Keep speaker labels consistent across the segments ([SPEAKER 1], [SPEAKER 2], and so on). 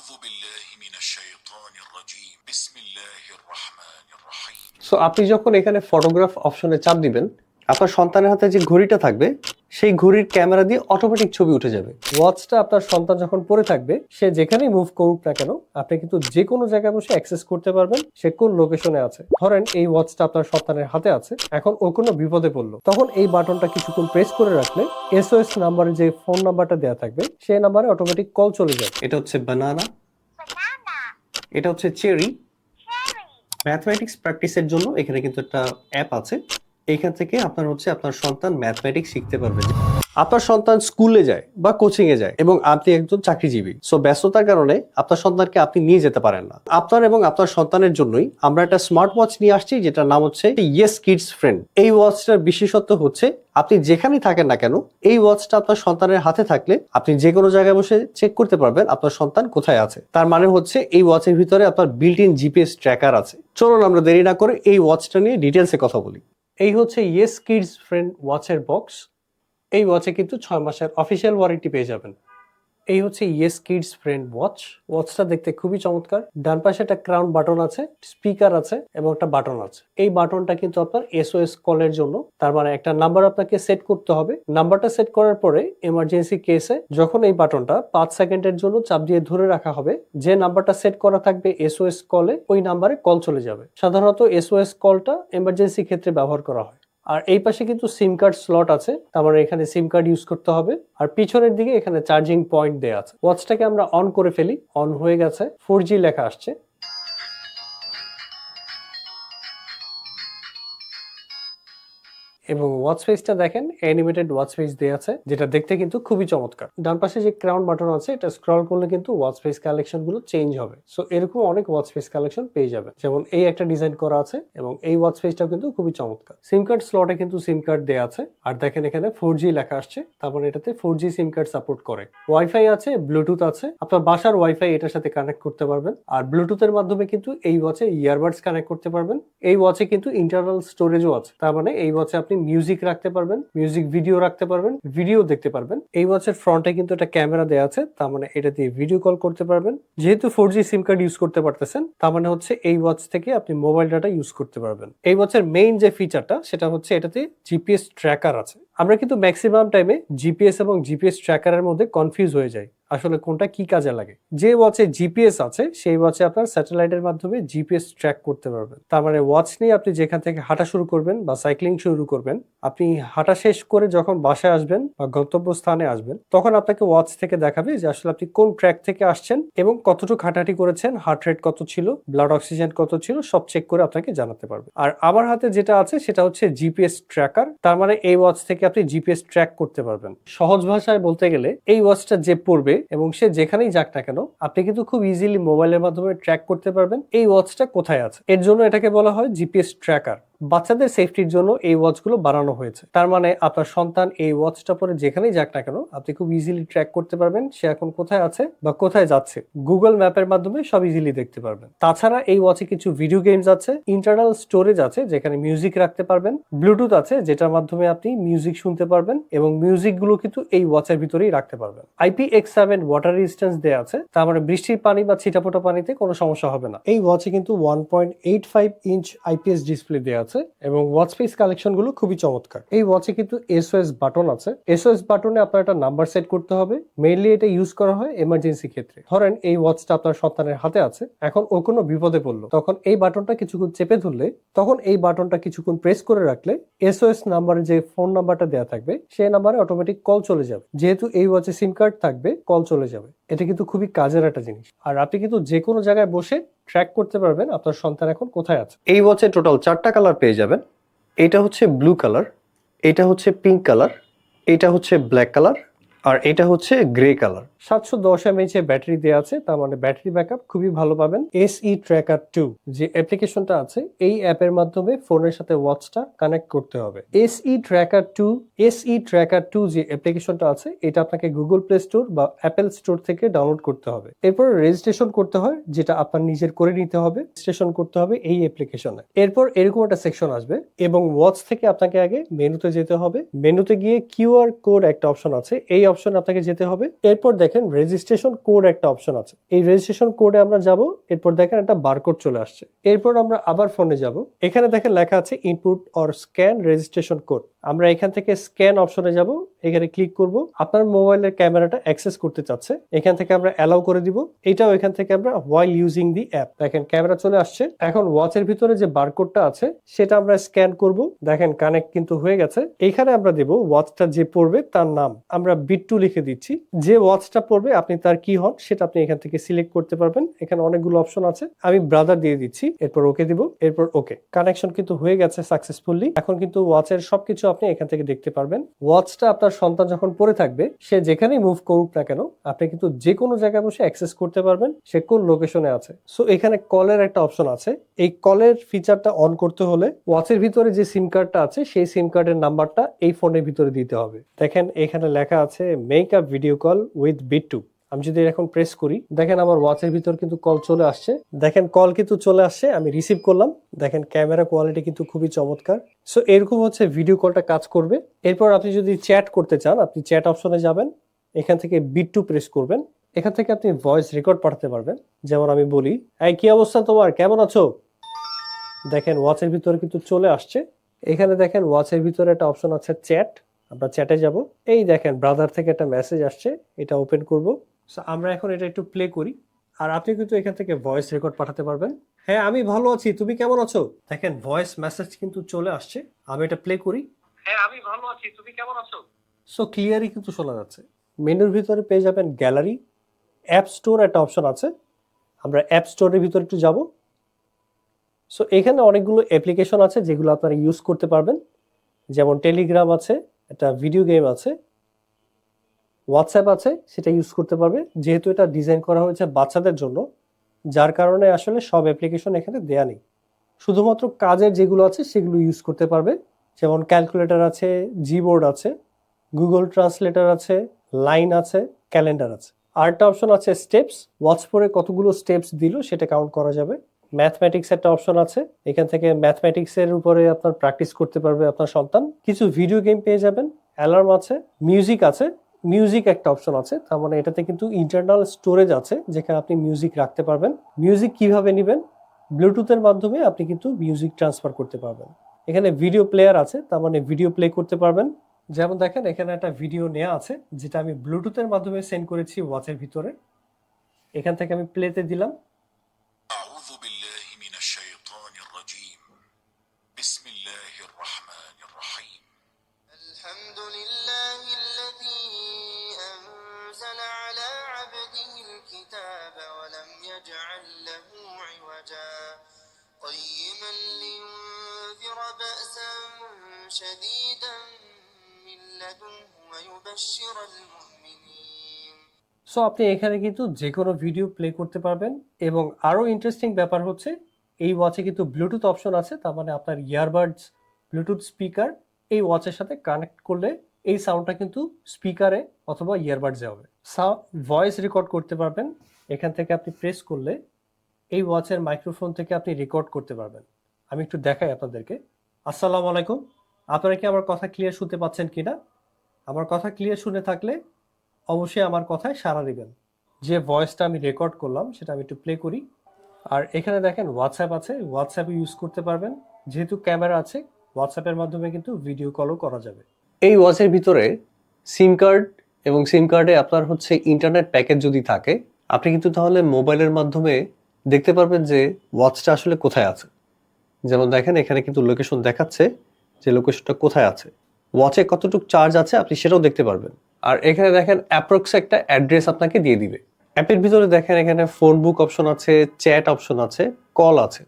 [SPEAKER 1] أعوذ بالله من الشيطان الرجيم بسم الله الرحمن الرحيم
[SPEAKER 2] so আপনি যখন এখানে ফটোগ্রাফ অপশনে চাপ দিবেন, আপনার সন্তানের হাতে যে ঘড়িটা থাকবে সেই ঘড়ির ক্যামেরা দিয়ে অটোমেটিক ছবি উঠে যাবে। ওয়াচটা আপনার সন্তান যখন পরে থাকবে, সে যেখানেই মুভ করুক না কেন, আপনি কিন্তু যে কোনো জায়গায় বসে অ্যাক্সেস করতে পারবেন সে কোন লোকেশনে আছে। ধরেন এই ওয়াচটা আপনার সন্তানের হাতে আছে, এখন ও কোনো বিপদে পড়লো, তখন এই বাটনটা কিছুক্ষণ প্রেস করে রাখলে এসওএস নাম্বারে যে ফোন নাম্বারটা দেওয়া থাকবে সেই নাম্বারে অটোমেটিক কল চলে যাবে। এটা হচ্ছে বানানা, এটা হচ্ছে চেরি। ম্যাথমেটিক্স প্র্যাকটিসের জন্য এখানে কিন্তু একটা অ্যাপ আছে, এখান থেকে আপনার সন্তান ম্যাথমেটিক্স শিখতে পারবে। আপনার সন্তান স্কুলে যায় বা কোচিং এ যায় এবং আপনি একজন চাকরিজীবী, সো ব্যস্ততার কারণে আপনার সন্তানকে আপনি নিয়ে যেতে পারেন না। আপনার এবং আপনার সন্তানের জন্যই আমরা একটা স্মার্ট ওয়াচ নিয়ে আসছি, যেটার নাম হচ্ছে ইয়েস কিডস ফ্রেন্ড। এই ওয়াচটার বিশেষত্ব হচ্ছে আপনি যেখানেই থাকেন না কেন, এই ওয়াচটা আপনার সন্তানের হাতে থাকলে আপনি যে কোনো জায়গায় বসে চেক করতে পারবেন আপনার সন্তান কোথায় আছে। তার মানে হচ্ছে এই ওয়াচের ভিতরে আপনার বিল্ট ইন জিপিএস ট্র্যাকার আছে। চলুন আমরা দেরি না করে এই ওয়াচটা নিয়ে ডিটেলসে কথা বলি। এই হচ্ছে ইয়েস কিডস ফ্রেন্ড ওয়াচের বক্স। এই ওয়াচে কিন্তু 6 মাসের অফিসিয়াল ওয়ারেন্টি পেয়ে যাবেন। এই হচ্ছে ইয়েস কিডস ফ্রেন্ড ওয়াচ। ওয়াচটা দেখতে খুবই চমৎকার। ডান পাশে একটা ক্রাউন বাটন আছে, স্পিকার আছে এবং একটা বাটন আছে। এই বাটনটা কিন্তু আপনার এসওএস কলের জন্য, তার মানে একটা নাম্বার আপনাকে সেট করতে হবে। নাম্বারটা সেট করার পরে এমার্জেন্সি কেসে যখন এই বাটনটা 5 সেকেন্ডের জন্য চাপ দিয়ে ধরে রাখা হবে, যে নাম্বারটা সেট করা থাকবে এসওএস কলে, ওই নাম্বারে কল চলে যাবে। সাধারণত এসওএস কলটা এমার্জেন্সি ক্ষেত্রে ব্যবহার করা হয়। আর এই পাশে কিন্তু সিম কার্ড স্লট আছে, তার মানে এখানে সিম কার্ড ইউজ করতে হবে। আর পিছনের দিকে এখানে চার্জিং পয়েন্ট দেওয়া আছে। ওয়াচটাকে আমরা অন করে ফেলি, অন হয়ে গেছে, 4G লেখা আসছে। এবং ওয়াচ ফেসটা দেখেন, অ্যানিমেটেড ওয়াচ ফেস দেওয়া আছে, যেটা দেখতে কিন্তু খুবই চমৎকার। ডান পাশে যে ক্রাউন বাটন আছে, এটা স্ক্রল করলে কিন্তু ওয়াচ ফেস কালেকশন গুলো চেঞ্জ হবে। সো এরকম অনেক ওয়াচ ফেস কালেকশন পেয়ে যাবেন, যেমন এই একটা ডিজাইন করা আছে এবং এই ওয়াচ ফেসটাও কিন্তু খুবই চমৎকার। সিম কার্ড স্লটে কিন্তু সিম কার্ড দেওয়া আছে। আর দেখেন এখানে 4G লেখা আসছে, তারপর এটাতে 4G সিম কার্ড সাপোর্ট করে। ওয়াইফাই আছে, ব্লুটুথ আছে, আপনার বাসার ওয়াইফাই এটার সাথে কানেক্ট করতে পারবেন। আর ব্লুটুথের মাধ্যমে কিন্তু এই ওয়াচে ইয়ারবাডস কানেক্ট করতে পারবেন। এই ওয়াচে কিন্তু ইন্টারনাল স্টোরেজও আছে, তার মানে এই ওয়াচে আপনি মিউজিক রাখতে পারবেন, মিউজিক ভিডিও রাখতে পারবেন, ভিডিও দেখতে পারবেন। এই ওয়াচের ফ্রন্টে কিন্তু একটা ক্যামেরা দেওয়া আছে, তার মানে এটা দিয়ে ভিডিও কল করতে পারবেন। যেহেতু 4G সিম কার্ড ইউজ করতে পারতেছেন, তার মানে হচ্ছে এই ওয়াচ থেকে আপনি মোবাইল ডাটা ইউজ করতে পারবেন। এই ওয়াচের মেইন যে ফিচারটা, সেটা হচ্ছে এটাতে জিপিএস ট্র্যাকার আছে। আমরা কিন্তু ম্যাক্সিমাম টাইমে জিপিএস এবং জিপিএস ট্র্যাকারের মধ্যে কনফিউজ হয়ে যায়, আসলে কোনটা কি কাজে লাগে। যে ওয়াচে জিপিএস আছে সেই ওয়াচে আপনার স্যাটেলাইটের মাধ্যমে জিপিএস ট্র্যাক করতে পারবেন। তার মানে ওয়াচ নিয়ে আপনি যেখান থেকে হাঁটা শুরু করবেন বা সাইক্লিং শুরু করবেন, আপনি হাঁটা শেষ করে যখন বাসায় আসবেন বা গন্তব্যস্থানে আসবেন, তখন আপনাকে ওয়াচ থেকে দেখাবে যে আসলে আপনি কোন ট্র্যাক থেকে আসছেন এবং কতটুকু হাঁটাহাঁটি করেছেন, হার্ট রেট কত ছিল, ব্লাড অক্সিজেন কত ছিল, সব চেক করে আপনাকে জানাতে পারবে। আর আমার হাতে যেটা আছে সেটা হচ্ছে জিপিএস ট্র্যাকার, তার মানে এই ওয়াচ থেকে আপনি জিপিএস ট্র্যাক করতে পারবেন। সহজ ভাষায় বলতে গেলে এই ওয়াচটা যে পড়বে এবং সে যেখানেই যাক না কেন, আপনি কিন্তু খুব ইজিলি মোবাইলের মাধ্যমে ট্র্যাক করতে পারবেন এই ওয়াচটা কোথায় আছে। এর জন্য এটাকে বলা হয় জিপিএস ট্র্যাকার। বাচ্চাদের সেফটির জন্য এই ওয়াচগুলো বানানো হয়েছে, তার মানে আপনার সন্তান এই ওয়াচটা পরে যেখানেই যাক না কেন, আপনি খুব ইজিলি ট্র্যাক করতে পারবেন সে এখন কোথায় আছে বা কোথায় যাচ্ছে। গুগল ম্যাপের মাধ্যমে সব ইজিলি দেখতে পারবেন। তাছাড়া এই ওয়াচে কিছু ভিডিও গেমস আছে, ইন্টারনাল স্টোরেজ আছে যেখানে মিউজিক রাখতে পারবেন, ব্লুটুথ আছে যেটার মাধ্যমে আপনি মিউজিক শুনতে পারবেন এবং মিউজিক গুলো কিন্তু এই ওয়াচের ভিতরেই রাখতে পারবেন। IPX7 ওয়াটার রেজিস্ট্যান্স দেওয়া আছে, তার মানে বৃষ্টির পানি বা ছিটাফোটা পানিতে কোনো সমস্যা হবে না। এই ওয়াচে কিন্তু 1.85 ইঞ্চ IPS ডিসপ্লে দেওয়া আছে এবং ওয়াচ ফেস কালেকশন গুলো খুবই চমৎকার। এই ওয়াচে কিন্তু এসওএস বাটন আছে। এসওএস বাটনে আপনার একটা নাম্বার সেট করতে হবে। মেইনলি এটা ইউজ করা হয় এমার্জেন্সি ক্ষেত্রে। ধরেন এই ওয়াচটা আপনার সন্তানের হাতে আছে, এখন ও কোনো বিপদে পড়লো, তখন এই বাটনটা কিছুক্ষণ চেপে ধরলে, তখন এই বাটনটা কিছুক্ষণ প্রেস করে রাখলে এসওএস নাম্বারে যে ফোন নাম্বারটা দেওয়া থাকবে সেই নাম্বারে অটোমেটিক কল চলে যাবে। যেহেতু এই ওয়াচে সিম কার্ড থাকবে, কল চলে যাবে। এটা কিন্তু খুবই কাজের একটা জিনিস। আর আপনি কিন্তু যে কোনো জায়গায় বসে ট্র্যাক করতে পারবেন আপনার সন্তান এখন কোথায় আছে। এই ওয়াচে টোটাল 4টা কালার পেয়ে যাবেন। এটা হচ্ছে ব্লু কালার, এটা হচ্ছে পিঙ্ক কালার, এটা হচ্ছে ব্ল্যাক কালার, আর এটা হচ্ছে গ্রে কালার। 710 mAh এর ব্যাটারি দেওয়া আছে, তার মানে ব্যাটারি ব্যাকআপ খুবই ভালো পাবেন। SE Tracker 2 যে অ্যাপ্লিকেশনটা আছে, এই অ্যাপের মাধ্যমে ফোনের সাথে ওয়াচটা কানেক্ট করতে হবে। SE Tracker 2 যে অ্যাপ্লিকেশনটা আছে, এটা আপনাকে গুগল প্লে স্টোর বা অ্যাপেল স্টোর থেকে ডাউনলোড করতে হবে। এরপর রেজিস্ট্রেশন করতে হয়, যেটা আপনার নিজের করে নিতে হবে। রেজিস্ট্রেশন করতে হবে এই অ্যাপ্লিকেশনে। এরপর এরকম একটা সেকশন আসবে এবং ওয়াচ থেকে আপনাকে আগে মেনুতে যেতে হবে। মেনুতে গিয়ে কিউআর কোড একটা অপশন আছে, এই অপশনে আপনাকে যেতে হবে। এরপর দেখেন রেজিস্ট্রেশন কোড একটা অপশন আছে, এই রেজিস্ট্রেশন কোডে আমরা যাব। এরপর দেখেন একটা বারকোড চলে আসছে। এরপর আমরা আবার ফোনে যাব, এখানে দেখেন লেখা আছে input or scan registration code. আমরা এখান থেকে স্ক্যান অপশনে যাব, এখানে ক্লিক করব। আপনার মোবাইলের ক্যামেরাটা অ্যাক্সেস করতে চাচ্ছে, এখান থেকে আমরা অ্যালাউ করে দিব। এটাও এখান থেকে আমরা হোয়াইল ইউজিং দি অ্যাপ, দেখেন ক্যামেরা চলে আসছে। এখন ওয়াচের ভিতরে যে বারকোডটা আছে সেটা আমরা স্ক্যান করব। দেখেন কানেক্ট কিন্তু হয়ে গেছে। এখানে আমরা দেব ওয়াচটা যে পড়বে তার নাম, আমরা বিট2 লিখে দিচ্ছি। যে ওয়াচটা পড়বে আপনি তার কি হন সেটা আপনি এখান থেকে সিলেক্ট করতে পারবেন। এখানে অনেকগুলো অপশন আছে, আমি ব্রাদার দিয়ে দিচ্ছি। এরপর ওকে দিব, এরপর ওকে। কানেকশন কিন্তু হয়ে গেছে সাকসেসফুলি। এখন কিন্তু ওয়াচের সবকিছু আপনি এখান থেকে দেখতে পারবেন। ওয়াচটা আপনার সন্তান যখন পরে থাকবে, সে যেখানেই মুভ করুক না কেন, আপনি কিন্তু যে কোনো জায়গায় বসে অ্যাক্সেস করতে পারবেন সে কোন লোকেশনে আছে। সো এখানে কলের একটা অপশন আছে, এই কলের ফিচারটা অন করতে হলে ওয়াচের ভিতরে যে সিম কার্ডটা আছে সেই সিম কার্ডের নাম্বারটা এই ফোনের ভিতরে দিতে হবে। দেখেন এখানে লেখা আছে make a video call with বিট2। আমি যদি এখন প্রেস করি, দেখেন আমার ওয়াচের ভিতর কিন্তু কল চলে আসছে। দেখেন কল কিন্তু চলে আসছে, আমি রিসিভ করলাম। দেখেন ক্যামেরা কোয়ালিটি কিন্তু খুবই চমৎকার। সো এরকম হচ্ছে ভিডিও কলটা কাজ করবে। এরপর আপনি যদি চ্যাট করতে চান, আপনি চ্যাট অপশনে যাবেন, এখান থেকে বিট2 প্রেস করবেন। এখান থেকে আপনি ভয়েস রেকর্ড পাঠাতে পারবেন। যেমন আমি বলি, এই কি অবস্থা তোমার, কেমন আছো? দেখেন ওয়াচের ভিতরে কিন্তু চলে আসছে। এখানে দেখেন ওয়াচের ভিতরে একটা অপশন আছে চ্যাট, আমরা চ্যাটে যাব। এই দেখেন ব্রাদার থেকে একটা মেসেজ আসছে, এটা ওপেন করব। সো আমরা এখন এটা একটু প্লে করি। আর আপনি কিন্তু এখান থেকে ভয়েস রেকর্ড পাঠাতে পারবেন। হ্যাঁ আমি ভালো আছি, তুমি কেমন আছো? দেখেন ভয়েস মেসেজ কিন্তু চলে আসছে, আমি এটা প্লে করি। হ্যাঁ আমি ভালো আছি, তুমি কেমন আছো? সো ক্লিয়ারই কিন্তু শোনা যাচ্ছে। মেনুর ভিতরে পেয়ে যাবেন গ্যালারি, অ্যাপ স্টোর একটা অপশন আছে, আমরা অ্যাপ স্টোরের ভিতরে একটু যাব। সো এখানে অনেকগুলো অ্যাপ্লিকেশন আছে যেগুলো আপনারা ইউজ করতে পারবেন। যেমন টেলিগ্রাম আছে, একটা ভিডিও গেম আছে, হোয়াটসঅ্যাপ আছে, সেটা ইউজ করতে পারবে। যেহেতু এটা ডিজাইন করা হয়েছে বাচ্চাদের জন্য, যার কারণে আসলে সব অ্যাপ্লিকেশন এখানে দেয়া নেই, শুধুমাত্র কাজের যেগুলো আছে সেগুলো ইউজ করতে পারবে। যেমন ক্যালকুলেটর আছে, জিবোর্ড আছে, গুগল ট্রান্সলেটর আছে, লাইন আছে, ক্যালেন্ডার আছে। আরেকটা অপশন আছে স্টেপস, ওয়াচ পরে কতগুলো স্টেপস দিল সেটা কাউন্ট করা যাবে। ম্যাথমেটিক্স একটা অপশন আছে, এখান থেকে ম্যাথমেটিক্সের উপরে আপনার প্র্যাকটিস করতে পারবে আপনার সন্তান। কিছু ভিডিও গেম পেয়ে যাবেন, অ্যালার্ম আছে, মিউজিক আছে। মিউজিক একটা অপশন আছে, তার মানে এটাতে কিন্তু ইন্টারনাল স্টোরেজ আছে যেখানে আপনি মিউজিক রাখতে পারবেন। মিউজিক কিভাবে নেবেন, ব্লুটুথের মাধ্যমে আপনি কিন্তু মিউজিক ট্রান্সফার করতে পারবেন। এখানে ভিডিও প্লেয়ার আছে, তার মানে ভিডিও প্লে করতে পারবেন। যেমন দেখেন এখানে একটা ভিডিও নেওয়া আছে যেটা আমি ব্লুটুথের মাধ্যমে সেন্ড করেছি ওয়াচের ভিতরে। এখান থেকে আমি প্লেতে দিলাম।
[SPEAKER 1] أعوذ بالله من الشيطان الرجيم بسم الله الرحمن الرحيم
[SPEAKER 3] الحمد لله الذي أنزل على عبده الكتاب ولم يجعل له عوجا قيما لينذر بأسا شديدا من لدنه ويبشر المؤمنين।
[SPEAKER 2] সো আপনি এখানে কিন্তু যে কোনো ভিডিও প্লে করতে পারবেন। এবং আরো ইন্টারেস্টিং ব্যাপার হচ্ছে এই ওয়াচে কিন্তু ব্লুটুথ অপশন আছে, তার মানে আপনার ইয়ারবাডস, ব্লুটুথ স্পিকার এই ওয়াচের সাথে কানেক্ট করলে এই সাউন্ডটা কিন্তু স্পিকারে অথবা ইয়ারবাডসে হবে। ভয়েস রেকর্ড করতে পারবেন, এখান থেকে আপনি প্রেস করলে এই ওয়াচের মাইক্রোফোন থেকে আপনি রেকর্ড করতে পারবেন। আমি একটু দেখাই আপনাদেরকে। আসসালামু আলাইকুম, আপনারা কি আমার কথা ক্লিয়ার শুনতে পাচ্ছেন কিনা? আমার কথা ক্লিয়ার শুনে থাকলে অবশ্যই আমার কথায় সাড়া দিবেন। যে ভয়েসটা আমি রেকর্ড করলাম সেটা আমি একটু প্লে করি। আর এখানে দেখেন হোয়াটসঅ্যাপ আছে, হোয়াটসঅ্যাপ ইউজ করতে পারবেন। যেহেতু ক্যামেরা আছে, হোয়াটসঅ্যাপের মাধ্যমে কিন্তু ভিডিও কলও করা যাবে। এই ওয়াচের ভিতরে সিম কার্ড এবং সিম কার্ডে আপনার হচ্ছে ইন্টারনেট প্যাকেজ যদি থাকে, আপনি কিন্তু তাহলে মোবাইলের মাধ্যমে দেখতে পারবেন যে ওয়াচটা আসলে কোথায় আছে। যেমন দেখেন এখানে কিন্তু লোকেশন দেখাচ্ছে যে লোকেশনটা কোথায় আছে, ওয়াচে কতটুকু চার্জ আছে আপনি সেটাও দেখতে পারবেন। আর এখানে দেখেন অ্যাপ্রক্স একটা অ্যাড্রেস আপনাকে দিয়ে দিবে। অ্যাপের ভিতরে দেখেন এখানে ফোন বুক অপশন আছে, চ্যাট অপশন আছে, কল আছে,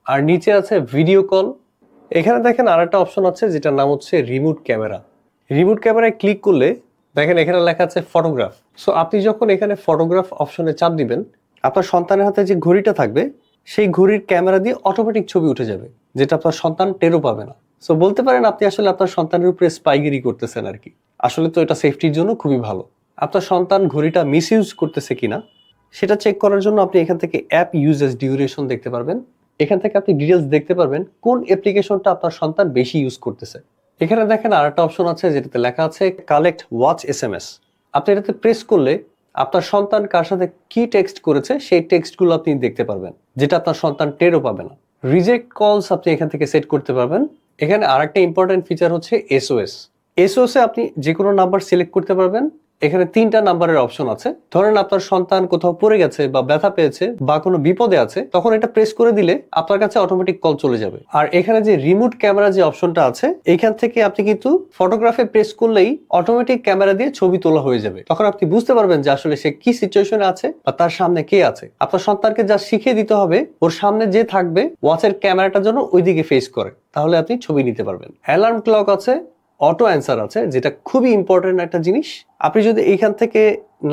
[SPEAKER 2] আর নিচে আছে ভিডিও কল। এখানে দেখেন আরেকটা অপশন আছে যেটার নাম হচ্ছে রিমোট ক্যামেরা। রিমোট ক্যামেরায় ক্লিক করলে দেখেন এখানে লেখা আছে ফটোগ্রাফ। সো আপনি যখন এখানে ফটোগ্রাফ অপশনে চাপ দিবেন, আপনার সন্তানের হাতে যে ঘড়িটা থাকবে সেই ঘড়ির ক্যামেরা দিয়ে অটোমেটিক ছবি উঠে যাবে, যেটা আপনার সন্তান টেরও পাবে না। সো বলতে পারেন আপনি আসলে আপনার সন্তানের উপরে স্পাইগিরি করতেছেন আর কি। আসলে তো এটা সেফটির জন্য খুবই ভালো। আপনার সন্তান ঘড়িটা মিস ইউজ করতেছে কিনা সেটা চেক করার জন্য আপনি এখান থেকে অ্যাপ ইউজেস ডিউরেশন দেখতে পারবেন। এখান থেকে আপনি ডিটেলস দেখতে পারবেন কোন অ্যাপ্লিকেশনটা আপনার সন্তান বেশি ইউজ করতেছে। এখানে দেখেন আরেকটা অপশন আছে যেটাতে লেখা আছে কালেক্ট ওয়াচ এসএমএস। আপনি এটাতে প্রেস করলে আপনার সন্তান কার সাথে কি টেক্সট করেছে সেই টেক্সটগুলো আপনি দেখতে পারবেন, যেটা আপনার সন্তান টেরও পাবে না। রিজেক্ট কলস আপনি এখান থেকে সেট করতে পারবেন। এখানে আরেকটা ইম্পর্টেন্ট ফিচার হচ্ছে এসওএস। এসওএস এ আপনি যে কোনো নাম্বার সিলেক্ট করতে পারবেন। এখানে 3টা নাম্বারের অপশন আছে। ধরেন আপনার সন্তান কোথাও পড়ে গেছে বা ব্যথা পেয়েছে বা কোনো বিপদে আছে, তখন এটা প্রেস করে দিলে আপনার কাছে অটোমেটিক কল চলে যাবে। আর এখানে যে রিমোট ক্যামেরা যে অপশনটা আছে, এখান থেকে আপনি কিন্তু ফটোগ্রাফে প্রেস করলেই অটোমেটিক ক্যামেরা দিয়ে ছবি তোলা হয়ে যাবে। তখন আপনি বুঝতে পারবেন যে আসলে সে কি সিচুয়েশনে আছে বা তার সামনে কে আছে। আপনার সন্তানকে যা শিখিয়ে দিতে হবে, ওর সামনে যে থাকবে ওয়াচের ক্যামেরাটা যেন ওইদিকে ফেস করে, তাহলে আপনি ছবি নিতে পারবেন। অ্যালার্ম ক্লক আছে, অটো অ্যান্সার আছে, যেটা খুবই ইম্পর্টেন্ট একটা জিনিস। আপনি যদি এইখান থেকে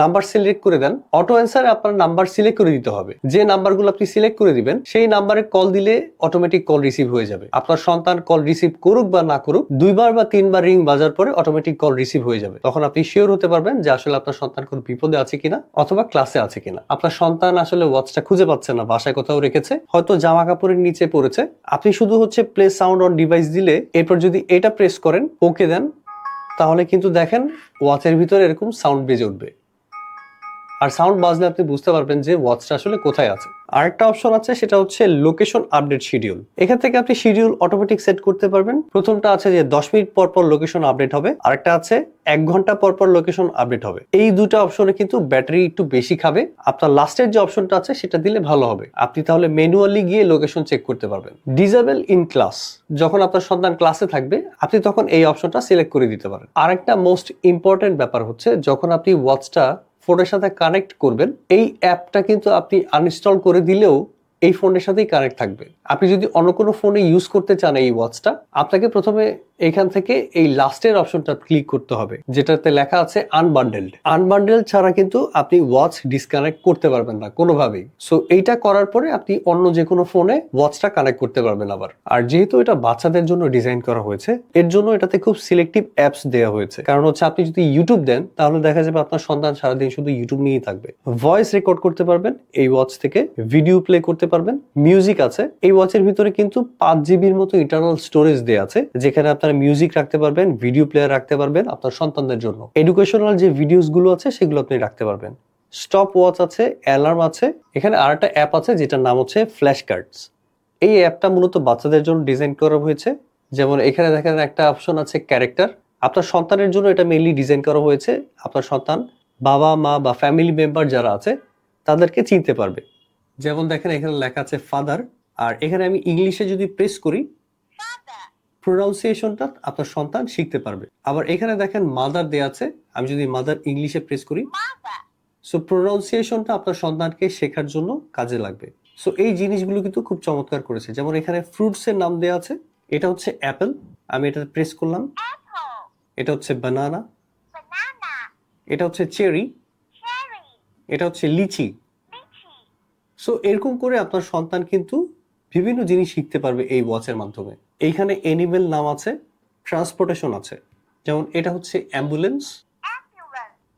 [SPEAKER 2] নাম্বার সিলেক্ট করে দেন, অটো অ্যান্সারে আপনার নাম্বার সিলেক্ট করে দিতে হবে। যে নাম্বারগুলো আপনি সিলেক্ট করে দিবেন সেই নাম্বারে কল দিলে অটোমেটিক কল রিসিভ হয়ে যাবে। আপনার সন্তান কল রিসিভ করুক বা না করুক, 2বার বা 3বার রিং বাজার পরে অটোমেটিক কল রিসিভ হয়ে যাবে। তখন আপনি শিওর হতে পারবেন যে আসলে আপনার সন্তান কোনো বিপদে আছে কিনা অথবা ক্লাসে আছে কিনা। আপনার সন্তান আসলে ওয়াচটা খুঁজে পাচ্ছে না, বাসায় কোথাও রেখেছে, হয়তো জামা কাপড়ের নিচে পড়েছে। আপনি শুধু হচ্ছে প্লে সাউন্ড অন ডিভাইস দিলে, এরপর যদি এটা প্রেস করেন, ওকে দেন, তাহলে কিন্তু দেখেন ওয়াচের ভিতরে এরকম সাউন্ড বেজে উঠবে। আর সাউন্ড বাজলে আপনি বুঝতে পারবেন যে ওয়াচটা আসলে কোথায় আছে। আরেকটা অপশন আছে, সেটা হচ্ছে লোকেশন আপডেট শিডিউল। এখান থেকে আপনি শিডিউল অটোমেটিক সেট করতে পারবেন। প্রথমটা আছে যে 10 মিনিট পর পর লোকেশন আপডেট হবে, আরেকটা আছে 1 ঘন্টা পর পর লোকেশন আপডেট হবে। এই দুটো অপশনে কিন্তু ব্যাটারি একটু বেশি খাবে। আপনার লাস্টের যে অপশনটা আছে সেটা দিলে ভালো হবে। আপনি তাহলে ম্যানুয়ালি গিয়ে লোকেশন চেক করতে পারবেন। ডিসেবল ইন ক্লাস, যখন আপনার সন্তান ক্লাসে থাকবে আপনি তখন এই অপশনটা সিলেক্ট করে দিতে পারেন। আরেকটা মোস্ট ইম্পর্টেন্ট ব্যাপার হচ্ছে, যখন আপনি ওয়াচটা ফোনের সাথে কানেক্ট করবেন, এই অ্যাপটা কিন্তু আপনি আনইনস্টল করে দিলেও এই ফোনের সাথেই কানেক্ট থাকবে। আপনি যদি অন্য কোনো ফোনে ইউজ করতে চান এই ওয়াচটা, আপনাকে প্রথমে এখান থেকে এই লাস্টের অপশনটা ক্লিক করতে হবে, যেটাতে লেখা আছে আনবান্ডেলড। আনবান্ডেলড ছাড়া কিন্তু আপনি ওয়াচ ডিসকানেক্ট করতে পারবেন না কোনোভাবেই। সো এইটা করার পরে আপনি অন্য যে কোনো ফোনে ওয়াচটা কানেক্ট করতে পারবেন আবার। আর যেহেতু এটা বাচ্চাদের জন্য ডিজাইন করা হয়েছে, এর জন্য এটাতে খুব সিলেক্টিভ অ্যাপস দেওয়া হয়েছে। কারণ হচ্ছে আপনি যদি ইউটিউব দেন, তাহলে দেখা যাবে আপনার সন্তান সারাদিন শুধু ইউটিউব নিয়েই থাকবে। ভয়েস রেকর্ড করতে পারবেন এই ওয়াচ থেকে, ভিডিও প্লে করতে পারবেন, মিউজিক আছে। এই ওয়াচের ভিতরে কিন্তু 5 জিবির মতো ইন্টারনাল স্টোরেজ দেওয়া আছে, যেখানে আপনারা মিউজিক রাখতে পারবেন, ভিডিও প্লেয়ার রাখতে পারবেন আপনার সন্তানদের জন্য। এডুকেশনাল যে ভিডিওস গুলো আছে সেগুলো আপনি রাখতে পারবেন। স্টপ ওয়াচ আছে, অ্যালার্ম আছে। এখানে আরেকটা অ্যাপ আছে যেটার নাম হচ্ছে ফ্ল্যাশ কার্ডস। এই অ্যাপটা মূলত বাচ্চাদের জন্য ডিজাইন করা হয়েছে। যেমন এখানে দেখেন একটা অপশন আছে ক্যারেক্টার। আপনার সন্তানের জন্য এটা মেইনলি ডিজাইন করা হয়েছে। আপনার সন্তান বাবা মা বা ফ্যামিলি মেম্বার যারা আছে তাদেরকে চিনতে পারবে। যেমন দেখেন এখানে লেখা আছে ফাদার, আর এখানে আমি ইংলিশে যদি প্রেস করি, প্রোনাউন্সিয়েশনটা আপনার সন্তান শিখতে পারবে। আবার এখানে দেখেন মাদার দেয়া আছে, আমি যদি মাদার ইংলিশে প্রেস করি, সো প্রোনাউন্সিয়েশনটা আপনার সন্তানকে শেখার জন্য কাজে লাগবে। সো এই জিনিসগুলো কিন্তু খুব চমৎকার করেছে। যেমন এখানে ফ্রুটস এর নাম দেয়া আছে, এটা হচ্ছে অ্যাপেল, আমি এটা প্রেস করলাম, এটা হচ্ছে বানানা, এটা হচ্ছে চেরি, এটা হচ্ছে লিচি। সো এরকম করে আপনার সন্তান কিন্তু বিভিন্ন জিনিস শিখতে পারবে এই ওয়াচের মাধ্যমে। এইখানে এনিমেল নাম আছে, ট্রান্সপোর্টেশন আছে, যেমন এটা হচ্ছে অ্যাম্বুলেন্স।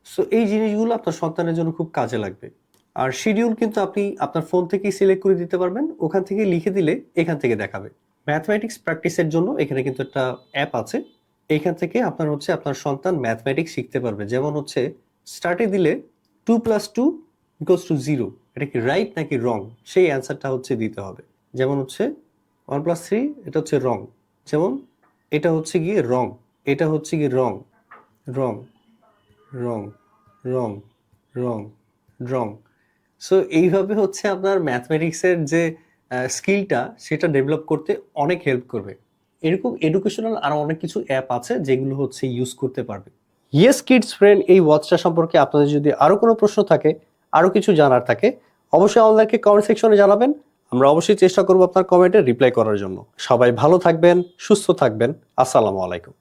[SPEAKER 2] সো এই জিনিসগুলো আপনার সন্তানের জন্য খুব কাজে লাগবে। আর শিডিউল কিন্তু আপনি আপনার ফোন থেকেই সিলেক্ট করে দিতে পারবেন, ওখান থেকে লিখে দিলে এখান থেকে দেখাবে। ম্যাথমেটিক্স প্র্যাকটিসের জন্য এখানে কিন্তু একটা অ্যাপ আছে, এইখান থেকে আপনার হচ্ছে আপনার সন্তান ম্যাথমেটিক্স শিখতে পারবে। যেমন হচ্ছে স্টার্টে দিলে 2 + 2 = 0, এটা কি রাইট নাকি রং, সেই অ্যান্সারটা হচ্ছে দিতে হবে। যেমন হচ্ছে 1 + 3, এটা হচ্ছে রং। যেমন এটা হচ্ছে গিয়ে রং, এটা হচ্ছে গিয়ে রং, রং, রং, রং, রং, রং। সো এইভাবে হচ্ছে আপনার ম্যাথমেটিক্সের যে স্কিলটা সেটা ডেভেলপ করতে অনেক হেল্প করবে। এরকম এডুকেশনাল আরো অনেক কিছু অ্যাপ আছে যেগুলো হচ্ছে ইউজ করতে পারবে। ইয়েস কিডস ফ্রেন্ড, এই ওয়াচটা সম্পর্কে আপনাদের যদি আরো কোনো প্রশ্ন থাকে, আরো কিছু জানার থাকে, অবশ্যই আমাদেরকে কমেন্ট সেকশনে জানাবেন। আমরা অবশ্যই চেষ্টা করব আপনার কমেন্টে রিপ্লাই করার জন্য। সবাই ভালো থাকবেন, সুস্থ থাকবেন। আসসালামু আলাইকুম।